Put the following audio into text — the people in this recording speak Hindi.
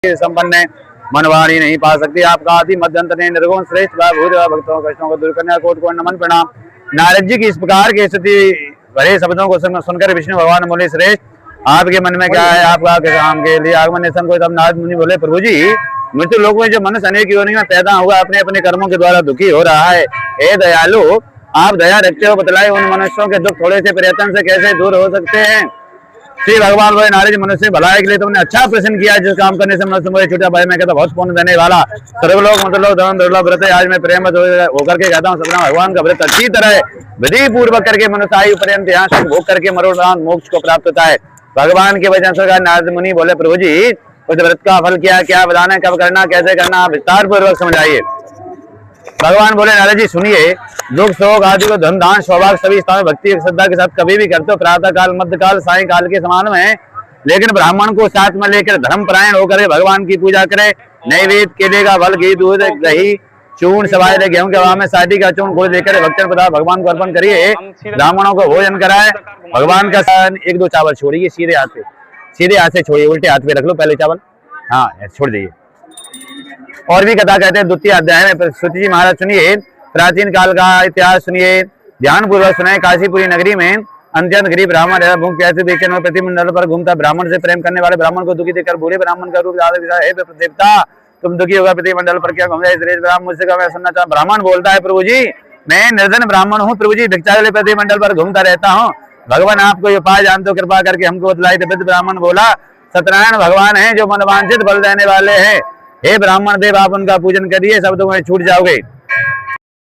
संपन्न है, मनवाणी नहीं पा सकती। आपका आदि मध्यंत ने निर्गुण श्रेष्ठ भूत भक्तों कष्टों को दूर करने कोट कोट नमन प्रणाम। नारद जी की इस प्रकार की स्तुति भरे शब्दों को सुनकर विष्णु भगवान बोले, श्रेष्ठ आपके मन में क्या है? आपका काम के लिए आगमन निशन को। तब नारद मुनि बोले, प्रभु जी मृत्यु लोक में जो मनुष्य अनेक योनियों में पैदा हुआ अपने अपने कर्मों के द्वारा दुखी हो रहा है, हे दयालु आप दया रखते हो, बतलाए उन मनुष्यों के दुख थोड़े से प्रयत्न से कैसे दूर हो सकते हैं। श्री भगवान बोले, नारद जी मनुष्य भलाई के लिए तुमने अच्छा प्रश्न किया, जिस काम करने से मनुष्य मुझे छूटा भाई मैं कहता बहुत पुण्य देने वाला सर्वलोक मतलब धन दुर्लभ व्रत है। आज मैं प्रेम होकर के कहता हूँ सतना भगवान का व्रत अच्छी तरह विधि पूर्वक करके मनुष्य आयु पर्यंत यहाँ तक भोग करके मरोड़ान मोक्ष को प्राप्त होता है। भगवान के वचन से नारद मुनि बोले, प्रभु जी उस व्रत का फल क्या क्या बताना, कब करना, कैसे करना, विस्तार पूर्वक समझाइए। भगवान बोले, नारद जी सुनिए, दुख शोक आदि को धन दान सौभाग्य सभी स्थानों भक्ति श्रद्धा के साथ कभी भी करते हो, प्रातः काल मध्य काल साय काल के समान में, लेकिन ब्राह्मण को साथ में लेकर धर्म परायण होकर भगवान की पूजा करे। नैवेद्य केले का फल घी दूध दही चूर्ण सवाए गेहूं के हवा में साटी का चूर्ण गुड़ लेकर भक्तन पदार्थ भगवान को अर्पण करिए। ब्राह्मणों को भोजन कराए। भगवान का एक दो चावल छोड़िए, सीधे हाथ से छोड़िए, उल्टे हाथ पे रख लो पहले चावल, हाँ छोड़ दीजिए। और भी कथा कहते हैं द्वितीय अध्याय में। श्रुति जी महाराज सुनिए, प्राचीन काल का इतिहास सुनिए, ध्यान पूर्वक सुनाए। काशीपुरी नगरी में अत्यंत गरीब ब्राह्मण भूख प्यासे बेचैन प्रतिमंडल पर घूमता। ब्राह्मण से प्रेम करने वाले ब्राह्मण को दुखी देखकर बूढ़े ब्राह्मण का रूप देवता तुम दुखी होगा प्रतिमंडल पर क्या घूम ब्राह्मण मुझसे मैं सुनना चाहूँ। ब्राह्मण बोलता है, प्रभु जी मैं निर्धन ब्राह्मण हूँ, प्रभु जी भिक्षा के लिए प्रतिमंडल पर घूमता रहता हूँ, भगवान आपको ये उपाय जानते हो, कृपा करके हमको बतलाई। वृद्ध ब्राह्मण बोला, सत्यनारायण भगवान है जो मनवांछित बल देने वाले हैं, हे ब्राह्मण देव आप उनका पूजन करिए, सब तुम्हें छूट जाओगे।